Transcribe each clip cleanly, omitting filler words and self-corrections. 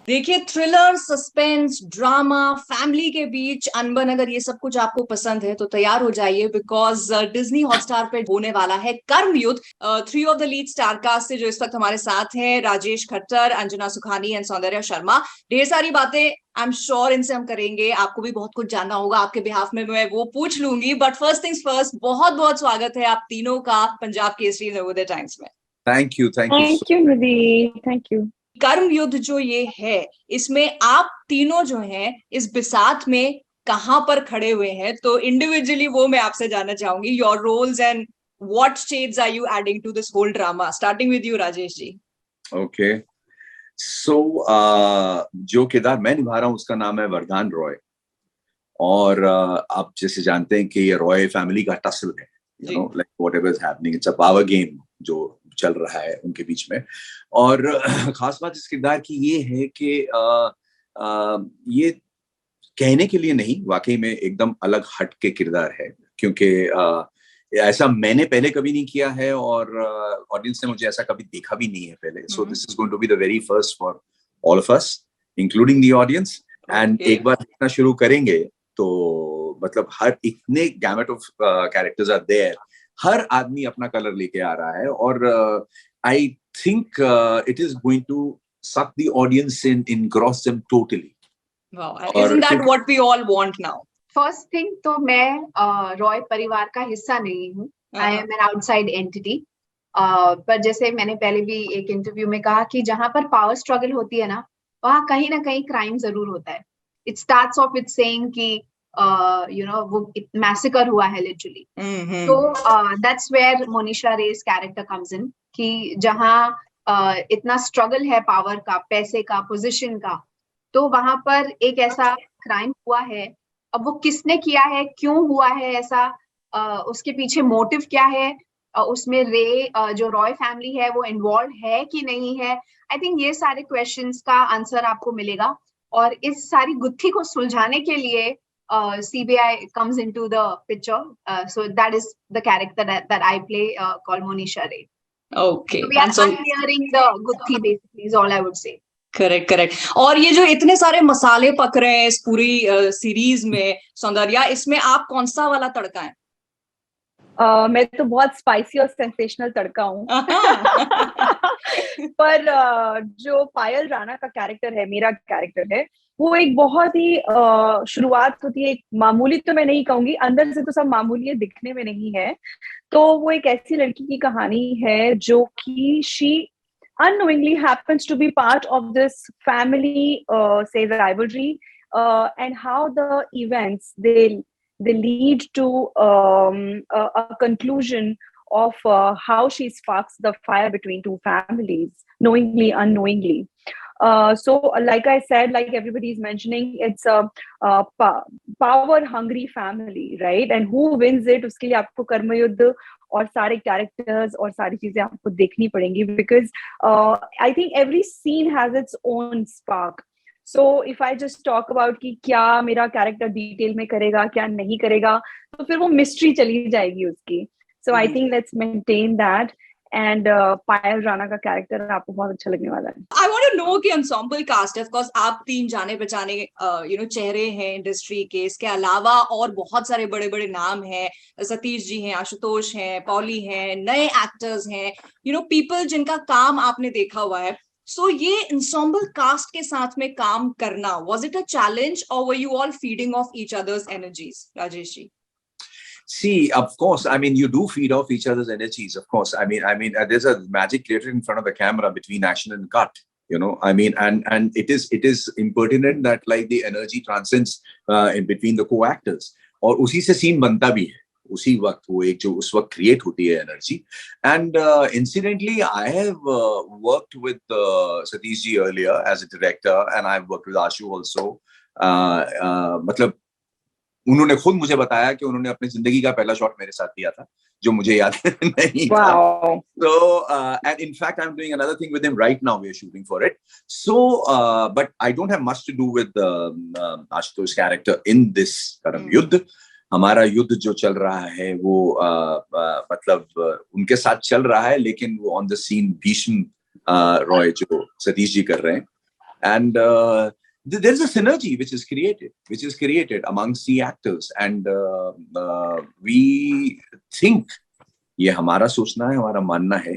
देखिए, thriller, suspense, drama, family के बीच अनबन, अगर ये सब कुछ आपको पसंद है तो तैयार हो जाइए, बिकॉज डिज्नी हॉटस्टार पे होने वाला है Karm Yudh. Three of the lead star cast से जो इस वक्त हमारे साथ हैं, राजेश खट्टर, अंजना सुखानी एंड सौंदर्या शर्मा। ढेर सारी बातें आई एम श्योर इनसे हम करेंगे, आपको भी बहुत कुछ जानना होगा, आपके बिहाफ में मैं वो पूछ लूंगी। बट फर्स्ट थिंग्स फर्स्ट, बहुत बहुत स्वागत है आप तीनों का पंजाब केसरी नवोदय टाइम्स में। Thank you thank you Nidhi, thank you. कर्म युद्ध जो ये है, इसमें आप तीनों जो हैं इस बिसात में कहां पर खड़े हुए हैं, तो इंडिविजुअली वो मैं आपसे जानना चाहूंगी, your roles and what shades are you adding to this whole drama, starting with you Rajesh ji. Okay, so जो किरदार मैं निभा रहा हूँ उसका नाम है वरदान रॉय। और आप जैसे जानते हैं कि ये रॉय फैमिली का टसल है, you know, like whatever is happening, it's a power game जो चल रहा है उनके बीच में। और खास बात इस किरदार की ये है कि ये कहने के लिए नहीं, वाकई में एकदम अलग हट के किरदार है, क्योंकि ऐसा मैंने पहले कभी नहीं किया है और ऑडियंस ने मुझे ऐसा कभी देखा भी नहीं है पहले। So this is going to be the very first for all of us, including the audience. And एक बार देखना शुरू करेंगे तो मतलब हर इतने gamut of characters are there, हर आदमी अपना कलर लेके आ रहा है और I think it is going to suck the audience in, engross them totally. Wow, isn't that what we all want now? First thing तो मैं रॉय परिवार का हिस्सा नहीं हूँ, I am an outside entity. पर जैसे मैंने पहले भी एक इंटरव्यू में कहा कि जहां पर पावर स्ट्रगल होती है ना, वहां कहीं ना कहीं क्राइम जरूर होता है। It starts off with saying कि यू नो वो मैसेकर हुआ है लिटरली। तो that's where Monisha Rai's character comes in, कि जहां इतना स्ट्रगल है पावर का, पैसे का, पोजीशन का, तो वहां पर एक ऐसा क्राइम हुआ है। अब वो किसने किया है, क्यों हुआ है ऐसा, उसके पीछे मोटिव क्या है, उसमें जो रॉय फैमिली है वो इन्वॉल्व है कि नहीं है, आई थिंक ये सारे क्वेश्चंस का आंसर आपको मिलेगा। और इस सारी गुत्थी को सुलझाने के लिए CBI comes into the picture, so that is the character that I play, called Monisha Ray. Okay, so we are unclearing the guthhi basically, is all I would say. Correct. और ये जो इतने सारे मसाले पक रहे हैं इस पूरी सीरीज में, सौंदर्या, इसमें आप कौन सा वाला तड़का है? मैं तो बहुत स्पाइसी और सेंसेशनल तड़का हूँ। पर जो पायल राणा का कैरेक्टर है, मेरा कैरेक्टर है, वो एक बहुत ही शुरुआत होती है, एक मामूली तो मैं नहीं कहूंगी, अंदर से तो सब मामूली है, दिखने में नहीं है। तो वो एक ऐसी लड़की की कहानी है जो कि she unknowingly happens to be part of this family, say, rivalry, and how the events they lead to a conclusion of how she sparks the fire between two families, knowingly, unknowingly. So like I said, like everybody is mentioning, it's a power hungry family, right? And who wins it, उसके लिए आपको कर्मयुद्ध और सारे characters और सारी चीजें आपको देखनी पड़ेंगी, because I think every scene has its own spark. So if I just talk about कि क्या मेरा कैरेक्टर डिटेल में करेगा, क्या नहीं करेगा, तो फिर वो मिस्ट्री चली जाएगी उसकी। So I think let's maintain that. And Payal Rana का कैरेक्टर आपको बहुत अच्छा लगने वाला है। आई वांट टू नो कि एंसेम्बल कास्ट, ऑफ कोर्स आप तीन जाने पहचाने यू नो चेहरे हैं इंडस्ट्री के, इसके अलावा और बहुत सारे बड़े बड़े नाम हैं, सतीश जी हैं, आशुतोष हैं, पॉली हैं, नए एक्टर्स हैं, यू नो पीपल जिनका काम आपने देखा हुआ है। सो ये एंसेम्बल कास्ट के साथ में काम करना, was it a challenge or were you all feeding off each others energies? Rajesh ji. See, of course, I mean, you do feed off each other's energies, of course. I mean, there's a magic created in front of the camera between action and cut, you know. I mean, and it is impertinent that like the energy transcends in between the co-actors. और उसी से scene बनता भी है, उसी वक्त वो एक जो उस वक्त क्रिएट होती है energy. And incidentally, I have worked with Satish ji earlier as a director, and I've worked with Ashu also. मतलब उन्होंने खुद मुझे बताया कि उन्होंने अपनी जिंदगी का पहला शॉट मेरे साथ लिया था, जो मुझे याद नहीं था। So and in fact I'm doing another thing with him right now. We are shooting for it. So but I don't have much to do with Ashutosh's character in this Karam युद्ध। हमारा युद्ध जो चल रहा है वो मतलब उनके साथ चल रहा है, लेकिन वो on the scene Bhishm Roy जो सतीश जी कर रहे हैं, and there's a synergy which is created amongst the actors, and we think, ये हमारा सोचना है, हमारा मानना है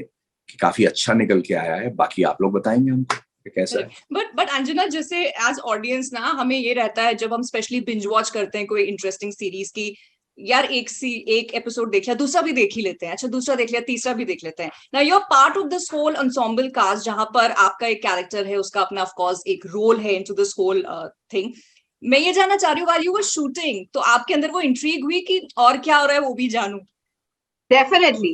कि काफी अच्छा निकल के आया है. बाकी आप लोग बताएंगे हमको कि कैसा है. बट अंजना, जैसे एज ऑडियंस ना हमें ये रहता है जब हम स्पेशली बिंज वॉच करते हैं कोई इंटरेस्टिंग सीरीज की, यार एक एपिसोड देख लिया, दूसरा भी देख ही लेते हैं, अच्छा दूसरा देख लिया, तीसरा भी देख लेते हैं. Now you are part of this whole ensemble cast, जहां पर आपका एक कैरेक्टर है, उसका अपना ऑफ कोर्स एक रोल है इनटू दिस होल थिंग. मैं ये जानना चाह रही हूँ, व्हाइल यू वर शूटिंग, तो आपके अंदर वो इंट्रीग हुई कि और क्या हो रहा है वो भी जानूं? Definitely.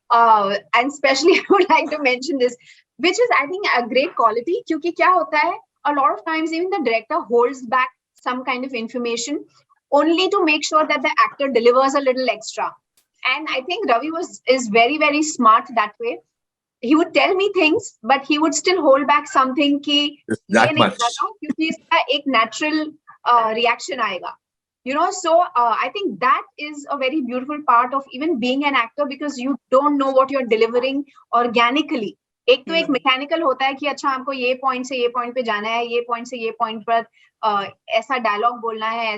And especially I would like to mention this, which is I think a great quality, क्योंकि क्या होता है, a lot of times even the director holds back some kind of information only to make sure that the actor delivers a little extra. And I think Ravi is very, very smart that way. He would tell me things, but he would still hold back something कि That ये नहीं much. बताऊं, क्योंकि इसका एक natural reaction आएगा. So I think that is a very beautiful part of even being an actor, because you don't know what you're delivering organically. एक तो एक मैकेनिकल होता है कि अच्छा हमको ये पॉइंट से ये पॉइंट पे जाना है, ये पॉइंट से ये पॉइंट पर ऐसा डायलॉग बोलना है,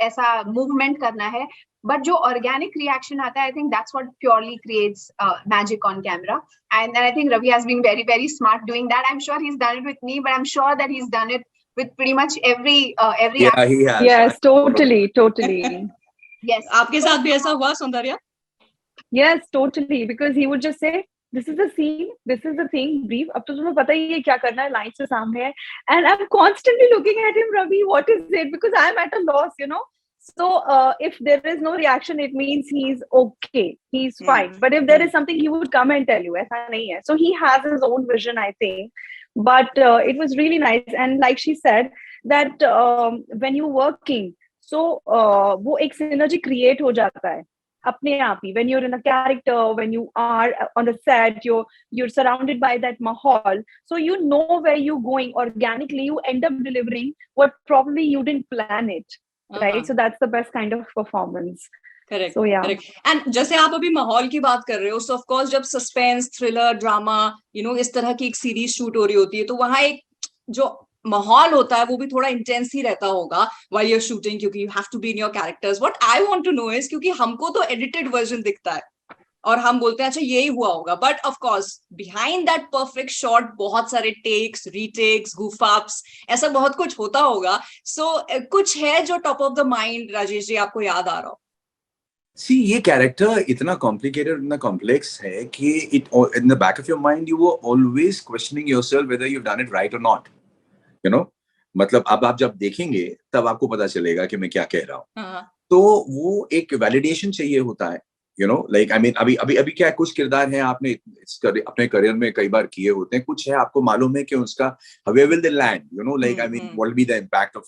ऐसा मूवमेंट करना है. बट जो ऑर्गेनिक रिएक्शन आता है, I think that's what purely creates magic on camera. And I think Ravi has been very, very smart doing that. I'm sure he's done it with me, but I'm sure that he's done it with pretty much every Yeah, actor. he has. Yes, totally. Yes. आपके साथ भी ऐसा हुआ Soundarya? Yes, totally. Because he would just say, this is the scene, this is the thing, brief. अब तो तुम्हें पता ही है क्या करना है, लाइन से सामने है. And I'm constantly looking at him, Ravi, what is it? Because I'm at a loss. So if there is no reaction, it means he's okay, he's fine. But if there is something, he would come and tell you. ऐसा नहीं है. So he has his own vision, I think. But it was really nice. And like she said, that when you're working, so वो एक synergy create हो जाता है अपने आप ही. When you're in a character, when you are on the set, you're surrounded by that mahal, so you know where you're going. Organically you end up delivering what probably you didn't plan it, right? So that's the best kind of performance. Correct. So yeah. And जैसे आप अभी माहौल की बात कर रहे हो, सो of course जब सस्पेंस, थ्रिलर, ड्रामा, इस तरह की एक सीरीज शूट हो रही होती है, तो वहां एक जो माहौल होता है वो भी थोड़ा इंटेंस ही रहता होगा व्हाइल यू आर शूटिंग, क्योंकि you have to be in your characters. What I want to know is, क्योंकि हमको तो एडिटेड वर्जन दिखता है और हम बोलते हैं अच्छा यही हुआ होगा, but of course behind that perfect shot बहुत सारे टेक्स, रीटेक्स, गूफ अप्स, ऐसा बहुत कुछ होता होगा. सो कुछ है जो top of the mind, Rajesh ji, आपको याद आ रहा हो? See, ये कैरेक्टर इतना कॉम्प्लिकेटेड, इतना कॉम्प्लेक्स है कि in the back of your mind you were always questioning yourself whether you've done it right or not. मतलब अब आप जब देखेंगे तब आपको पता चलेगा कि मैं क्या कह रहा हूँ. तो वो एक वैलिडेशन चाहिए होता है. Like I mean, अभी क्या कुछ किरदार हैं आपने अपने करियर में कई बार किए होते हैं, कुछ है आपको मालूम है कि उसका where will they land, like I mean, what will be the impact of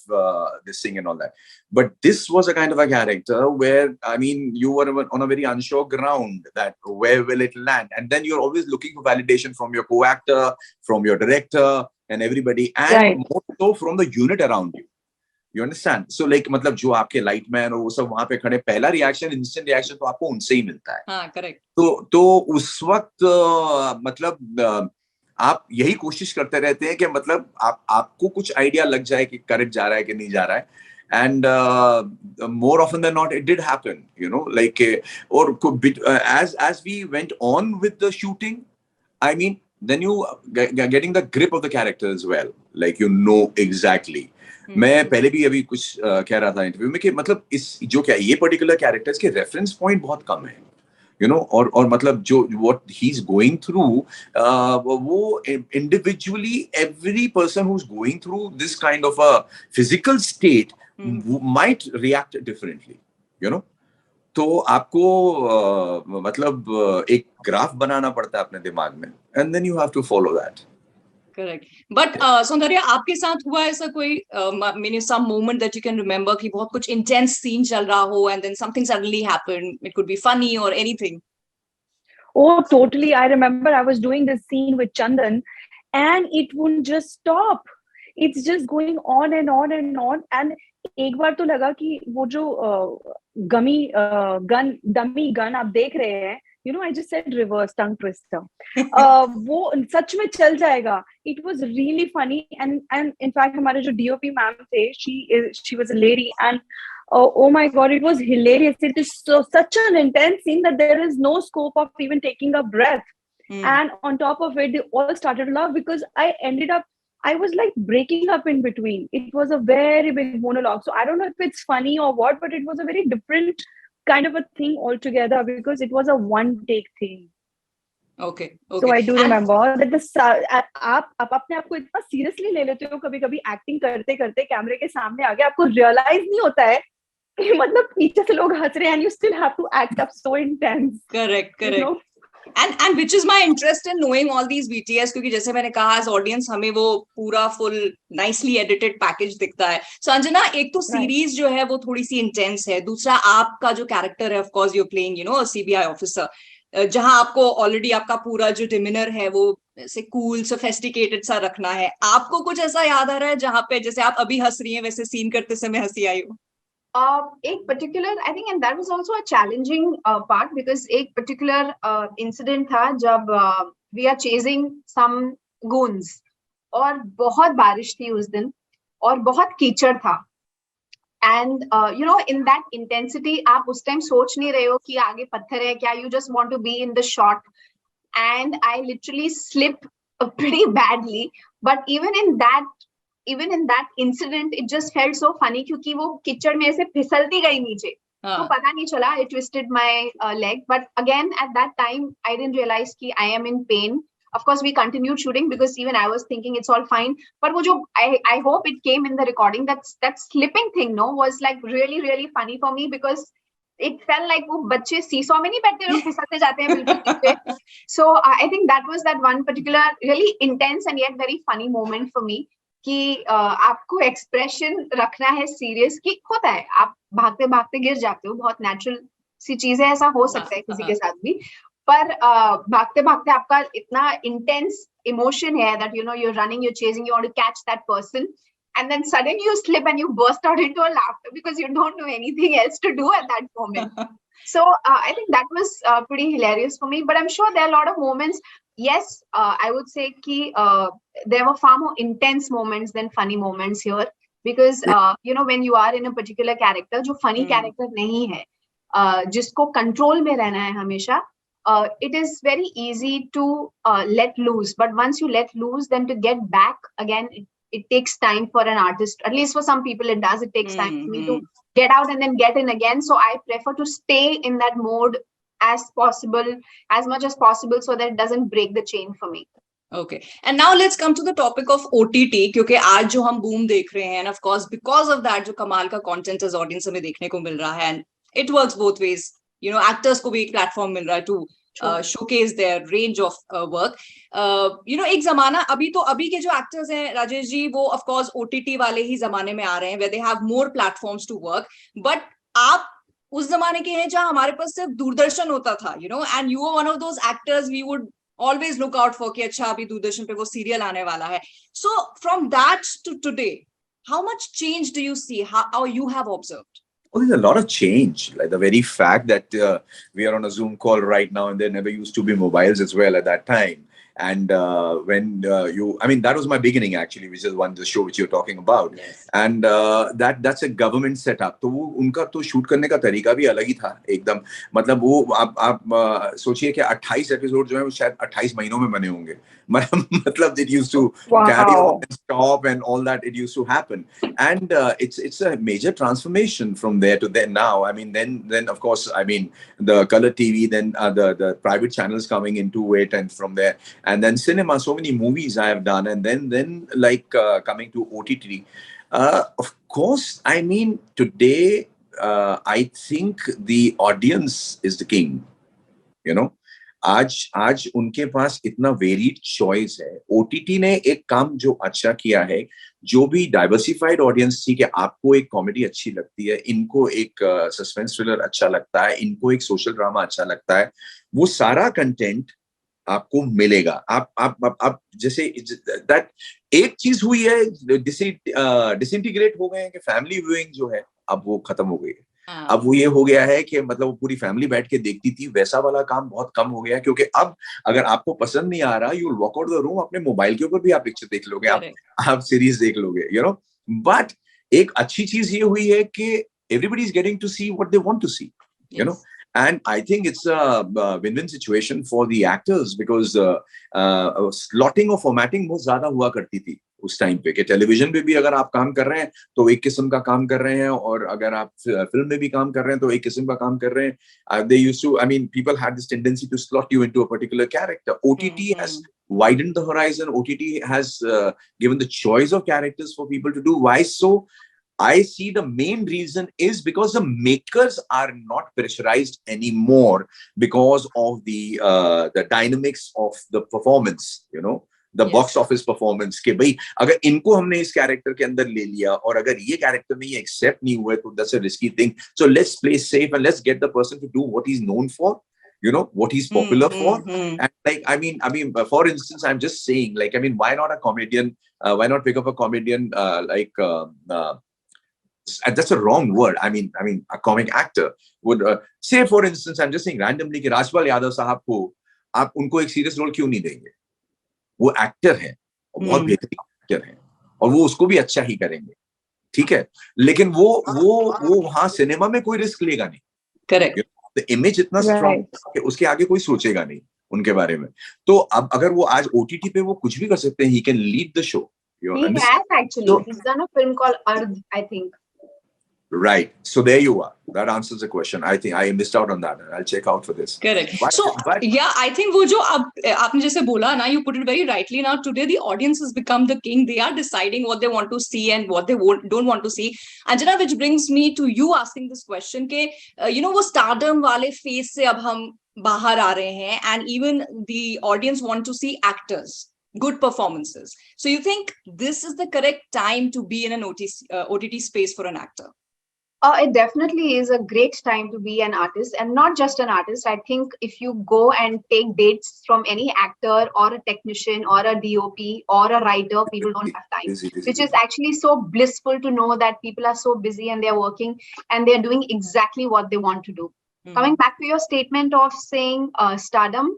this thing and all that. But this was a kind of a character where I mean you were on a very unsure ground that where will it land, and then you're always looking for validation from your co-actor, from your director and everybody, and right, more so from the unit around you. You understand? So like मतलब जो आपके lightman और वो सब वहां पे खड़े, पहला रिएक्शन, इंस्टेंट रिएक्शन तो आपको उनसे ही मिलता है. हाँ, करेक्ट. तो उस वक्त मतलब आप यही कोशिश करते रहते हैं कि मतलब आपको कुछ आइडिया लग जाए कि करेक्ट जा रहा है कि नहीं जा रहा है. And more often than not, it did happen. Like or as we went on with the shooting, I mean, then you getting the grip of the character as well. Like exactly. मैं पहले भी अभी कुछ कह रहा था interview में कि मतलब इस जो क्या ये पर्टिकुलर कैरेक्टर्स के रेफरेंस पॉइंट बहुत कम है, और मतलब जो what he's going through, वो individually every person who's going through this kind of a physical state might react differently, तो आपको मतलब एक ग्राफ बनाना पड़ता है अपने दिमाग में, and then you have to follow that. Correct. But Soundarya, आपके साथ हुआ ऐसा कोई some moment that you can remember कि बहुत कुछ intense scene चल रहा हो and then something suddenly happened? It could be funny or anything. Oh, totally. I remember I was doing this scene with Chandan and it wouldn't just stop. It's just going on and on and on. And एक बार तो लगा कि वो जो dummy gun आप देख रहे हैं, I just said reverse tongue twister. वो सच में चल जाएगा. It was really funny, and in fact हमारे जो DOP मैम थे, she was a lady, and oh my god, it was hilarious. It is such an intense scene that there is no scope of even taking a breath. And on top of it, they all started to laugh because I was like breaking up in between. It was a very big monologue. So I don't know if it's funny or what, but it was a very different kind of a thing altogether because it was a one take thing. Okay. So I do remember that आप अपने आप को इतना seriously ले लेते हो कभी-कभी acting करते करते कैमरे के सामने आगे आपको realize नहीं होता है कि मतलब पीछे से लोग हंस रहे हैं and you still have to act up so intense. Correct. You know? And which is my interest in knowing all these BTS, क्योंकि जैसे मैंने कहा as audience हमें वो पूरा full nicely edited package दिखता है. So अंजना, एक तो series जो है वो थोड़ी सी intense है, दूसरा आपका जो character है, of course you're playing a CBI officer, जहां आपको already आपका पूरा जो demeanor है वो ऐसे cool sophisticated सा रखना है. आपको कुछ ऐसा याद आ रहा है जहां पे जैसे आप अभी हंस रही हैं वैसे scene करते समय हंसी आई हो? एक particular, I think, and that was also a challenging part because एक particular incident था जब we are chasing some goons और बहुत बारिश थी उस दिन और बहुत कीचड़ था. And in that intensity आप उस टाइम सोच नहीं रहे हो कि आगे पत्थर है क्या, you just want to be in the shot, and I literally slipped pretty badly, but even in that incident it just felt so funny क्योंकि वो कीचड़ में ऐसे फिसलती गई नीचे, तो पता नहीं चला, it twisted my leg, but again at that time I didn't realize कि I am in pain. Of course we continued shooting because even I was thinking it's all fine, but वो जो I hope it came in the recording, that slipping thing was like really funny for me because it felt like वो बच्चे seesaw में नहीं बैठते, लोग फिसलते जाते हैं बिल्कुल नीचे. So I think that was that one particular really intense and yet very funny moment for me कि आपको एक्सप्रेशन रखना है सीरियस, कि होता है आप भागते भागते गिर जाते हो, बहुत नेचुरल सी चीज है, ऐसा हो सकता है किसी के साथ भी, पर भागते भागते आपका इतना इंटेंस इमोशन है that you're running, you're chasing, you want to catch that person, and then suddenly you slip and you burst out into a laughter because you don't know anything else to do at that moment. So I think that was pretty hilarious for me, but I'm sure there are a lot of moments. Yes, I would say कि there were far more intense moments than funny moments here because when you are in a particular character जो funny character नहीं है, जिसको control में रहना है हमेशा, it is very easy to let loose, but once you let loose, then to get back again it takes time for an artist, at least for some people it does, it takes time for me to get out and then get in again. So I prefer to stay in that mode as much as possible so that it doesn't break the chain for me. Okay, and now let's come to the topic of OTT, क्योंकि आज जो हम boom देख रहे हैं, and of course because of that जो कमाल का content as audience हमें देखने को मिल रहा है, and it works both ways, actors को भी एक platform मिल रहा है to showcase their range of work. एक जमाना अभी के जो actors हैं राजेश जी, वो of course OTT वाले ही जमाने में आ रहे हैं where they have more platforms to work, but आप उस जमाने के हैं जहां हमारे पास सिर्फ दूरदर्शन होता था, and you were one of those actors we would always look out for कि अच्छा अभी दूरदर्शन पे वो serial आने वाला है. So from that to today, how much change do you see, how you have observed? Well, there's a lot of change. Like the very fact that we are on a Zoom call right now, and there never used to be mobiles as well at that time. And that was my beginning actually, which is the show which you're talking about. Yes. And that's a government setup. तो वो उनका तो shoot करने का तरीका भी अलग ही था एकदम. मतलब वो आप सोचिए कि 28 एपिसोड जो है वो शायद 28 महीनों में बने होंगे. मतलब it used to carry on and stop and all that. It used to happen, and it's a major transformation from there to then now. I mean, then of course, I mean the color TV, then the private channels coming into it, and from there. And then cinema, so many movies I have done, and then like coming to OTT. Of course, I mean today I think the audience is the king. आज उनके पास इतना varied choice है. OTT ने एक काम जो अच्छा किया है, जो भी डाइवर्सिफाइड ऑडियंस थी कि आपको एक कॉमेडी अच्छी लगती है, इनको एक सस्पेंस थ्रिलर अच्छा लगता है, इनको एक सोशल ड्रामा अच्छा लगता है, वो सारा कंटेंट आपको मिलेगा. आप जैसे दैट एक चीज हुई है, डिसइंटीग्रेट हो गए हैं कि फैमिली व्यूइंग जो है अब वो खत्म हो गई है. अब वो ये हो गया है कि मतलब वो पूरी फैमिली बैठ के देखती थी, वैसा वाला काम बहुत कम हो गया है, क्योंकि अब अगर आपको पसंद नहीं आ रहा, you walk out the room, अपने मोबाइल के ऊपर भी आप पिक्चर देख लोगे, आप सीरीज देख लोगे, यू नो. बट एक अच्छी चीज ये हुई है कि everybody is getting to see what they want to see, you know. And I think it's a win-win situation for the actors, because slotting और formatting बहुत ज्यादा हुआ करती थी उस टाइम पे, कि टेलीविजन पे भी अगर आप काम कर रहे हैं तो एक किस्म का काम कर रहे हैं, और अगर आप फिल्म में भी काम कर रहे हैं तो एक किस्म का काम कर रहे हैं. They used to, I mean, people had this tendency to slot you into a particular character. OTT has widened the horizon. OTT has given the choice of characters for people to do. Why so? I see the main reason is because the makers are not pressurized anymore because of the dynamics of the performance, you know, the box office performance. कि भाई अगर इनको हमने इस character के अंदर ले लिया और अगर ये character में ये accept नहीं हुए तो that's a risky thing. So let's play safe and let's get the person to do what he's known for, you know, what he's popular for. And like, I mean, for instance, I'm just saying, like, I mean, why not a comedian? Why not pick up a comedian that's a wrong word. I mean, a comic actor would say, for instance, I'm just saying randomly कि राजपाल यादव साहब को आप उनको एक serious role क्यों नहीं देंगे? वो एक्टर है और बहुत बेहतरीन एक्टर है और वो उसको भी अच्छा ही करेंगे, ठीक है, लेकिन वो वहां सिनेमा में कोई रिस्क लेगा नहीं. करेक्ट. द इमेज इतना स्ट्रांग कि उसके आगे कोई सोचेगा नहीं उनके बारे में. तो अब अगर वो आज ओटीटी पे वो कुछ भी कर सकते हैं, he can lead the show. He has actually. He's done a film called Ardh, I think. Right. So there you are. That answers the question. I think I missed out on that. I'll check out for this. Correct. But yeah, I think वो जो आपने जैसे बोला ना, you put it very rightly. Now today the audience has become the king. They are deciding what they want to see and what they don't want to see. Anjana, which brings me to you asking this question कि you know वो stardom वाले phase से अब हम बाहर आ रहे हैं, and even the audience want to see actors, good performances. So you think this is the correct time to be in an OTT space for an actor? It definitely is a great time to be an artist, and not just an artist. I think if you go and take dates from any actor or a technician or a DOP or a writer, people don't have time, which is actually so blissful to know that people are so busy and they're working and they're doing exactly what they want to do. Coming back to your statement of saying stardom,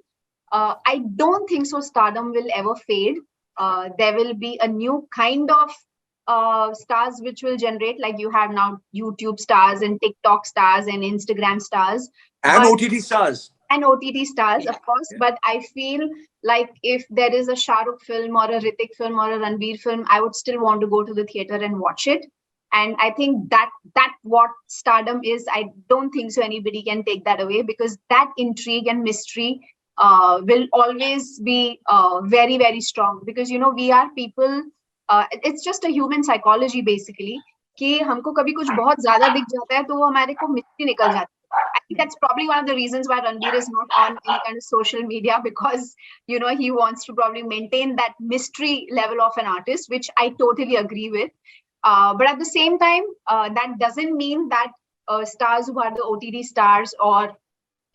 I don't think so stardom will ever fade. There will be a new kind of stars which will generate, like you have now YouTube stars and TikTok stars and Instagram stars and OTT stars of course. But I feel like if there is a Shah Rukh film or a Hrithik film or a Ranveer film, I would still want to go to the theater and watch it. And I think that what stardom is, I don't think so anybody can take that away, because that intrigue and mystery will always be very, very strong. Because you know, we are people, it's just a human psychology basically, कि हमको कभी कुछ बहुत ज्यादा दिख जाता है तो वो हमारे को मिस्ट्री निकल जाती है. I think that's probably one of the reasons why Ranveer is not on any kind of social media, because you know he wants to probably maintain that mystery level of an artist, which I totally agree with. But at the same time, that doesn't mean that stars who are the OTT stars or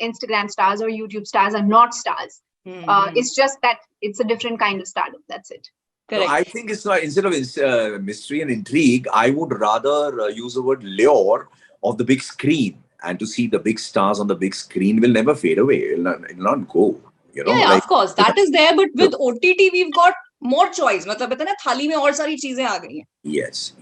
Instagram stars or YouTube stars are not stars. It's just that it's a different kind of stardom. That's it. Correct. No, I think it's not, instead of mystery and intrigue, I would rather use the word lure of the big screen, and to see the big stars on the big screen will never fade away. It'll not go. You know, yeah, like, of course, that is there. But with OTT, we've got more choice. मतलब पता ना थाली में और सारी चीजें आ गई हैं. Yes.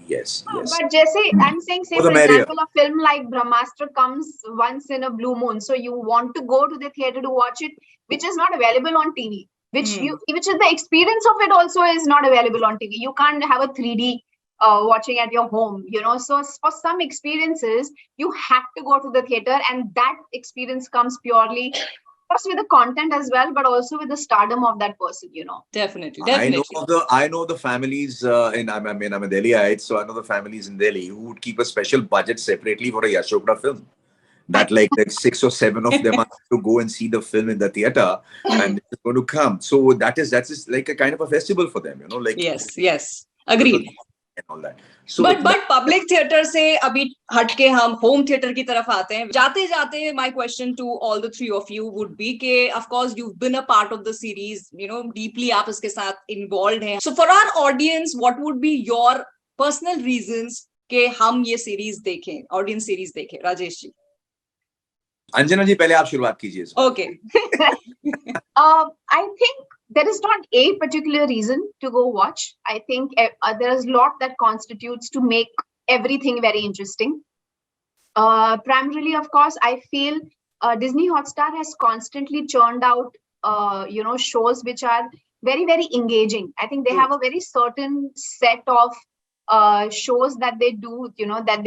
But जैसे I'm saying, say for example, a film like Brahmastra comes once in a blue moon, so you want to go to the theater to watch it, which is not available on TV. Which is the experience of it also is not available on TV. You can't have a 3D watching at your home, you know. So for some experiences, you have to go to the theater, and that experience comes purely, of course, with the content as well, but also with the stardom of that person, you know. Definitely. I know the families I'm a Delhiite, so I know the families in Delhi who would keep a special budget separately for a Yash Chopra film. That like 6 or 7 of them are to go and see the film in the theater, and it's going to come. So that's just like a kind of a festival for them, you know. Like yes, agreed. And all that. So but public theater से अभी हटके हम home theater की तरफ आते हैं. जाते my question to all the three of you would be कि of course you've been a part of the series, you know, deeply आप इसके साथ involved हैं. So for our audience, what would be your personal reasons कि हम ये series देखें, audience series देखें? राजेश जी। अंजना जी पहले आप शुरुआत कीजिए। Okay. I think there is not a particular reason to go watch. I think there is a lot that constitutes to make everything very interesting. Primarily, of course, I feel Disney Hotstar has constantly churned out, shows which are very, very engaging. I think they have a very certain set of shows that they do, that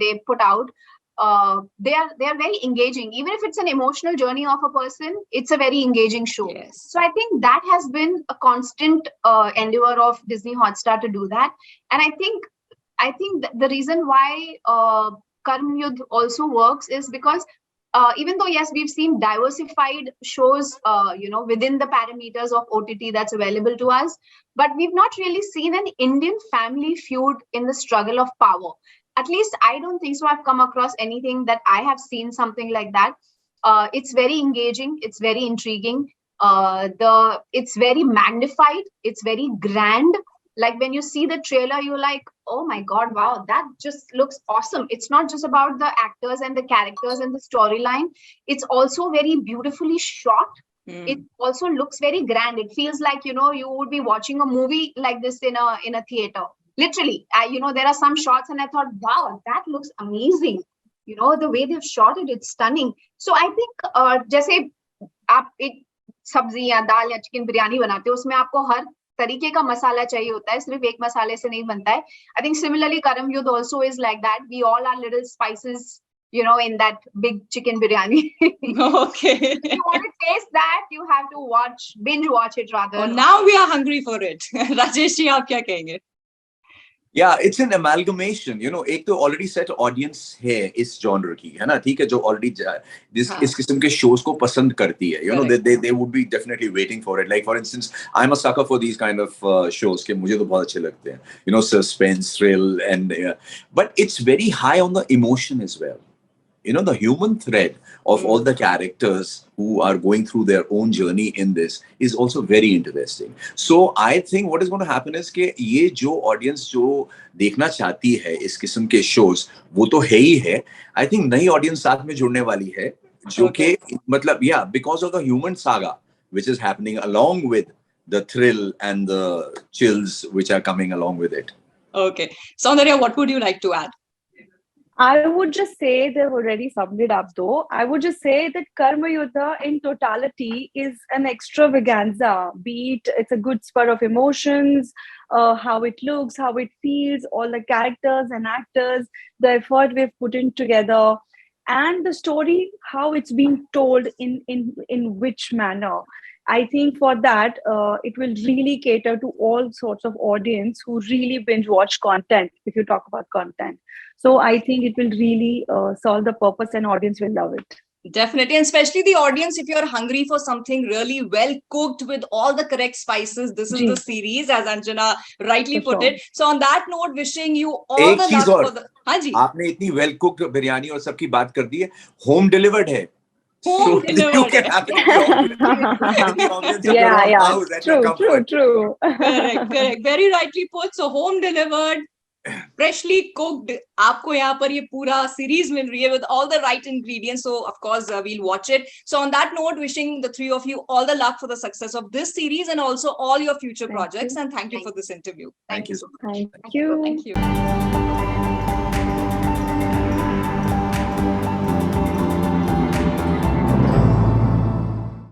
they put out. They are very engaging. Even if it's an emotional journey of a person, it's a very engaging show. Yes. So I think that has been a constant endeavor of Disney Hotstar to do that. And I think the reason why Karm Yudh also works is because even though, yes, we've seen diversified shows, within the parameters of OTT that's available to us, but we've not really seen an Indian family feud in the struggle of power. At least I don't think so. I've come across anything that I have seen something like that. It's very engaging. It's very intriguing. It's very magnified. It's very grand. Like when you see the trailer, you're like, oh my God, wow, that just looks awesome. It's not just about the actors and the characters and the storyline. It's also very beautifully shot. It also looks very grand. It feels like, you would be watching a movie like this in a theater. Literally, there are some shots and I thought, wow, that looks amazing. The way they've shot it, it's stunning. So I think, जैसे आप एक सब्जी या दाल या chicken biryani बनाते हो, उसमें आपको हर तरीके का मसाला चाहिए होता है, सिर्फ एक मसाले से नहीं बनता है. I think similarly, Karm Yudh also is like that. We all are little spices, in that big chicken biryani. Okay. If you want to taste that, you have to binge watch it rather. Oh, now we are hungry for it. Rajesh ji, आप क्या कहेंगे? Yeah, it's an amalgamation. एक तो already set audience है इस genre की, है ना, ठीक है, जो already इस किस्म के shows को पसंद करती है. They would be definitely waiting for it. Like for instance, I'm a sucker for these kind of shows कि मुझे तो बहुत अच्छे लगते हैं. Suspense, thrill, and but it's very high on the emotion as well. The human thread of all the characters who are going through their own journey in this is also very interesting. So I think what is going to happen is कि ये जो audience जो देखना चाहती है इस किस्म के shows, वो तो है ही है. I think नई audience साथ में जुड़ने वाली है, जो कि मतलब because of the human saga which is happening along with the thrill and the chills which are coming along with it. Okay. Soundarya, what would you like to add? I would just say they've already summed it up though. I would just say that Karma Yudha in totality is an extravaganza. Be it, it's a good spur of emotions, how it looks, how it feels, all the characters and actors, the effort we've put in together, and the story, how it's being told in which manner. I think for that, it will really cater to all sorts of audience who really binge watch content, if you talk about content. So I think it will really solve the purpose and audience will love it. Definitely, and especially the audience, if you're hungry for something really well cooked with all the correct spices, this is the series, as Anjana rightly put it. So on that note, wishing you all the luck for the... हाँ जी. आपने इतनी well cooked biryani और सबकी बात कर दी है, home delivered है. Home delivered. You can have it. True. Correct. Very rightly put. So home delivered, freshly cooked. आपको यहाँ पर ये पूरा series मिल रही है with all the right ingredients. So of course we'll watch it. So on that note, wishing the three of you all the luck for the success of this series and also all your future projects. And thank you for this interview. Thank you. Thank you. Thank you.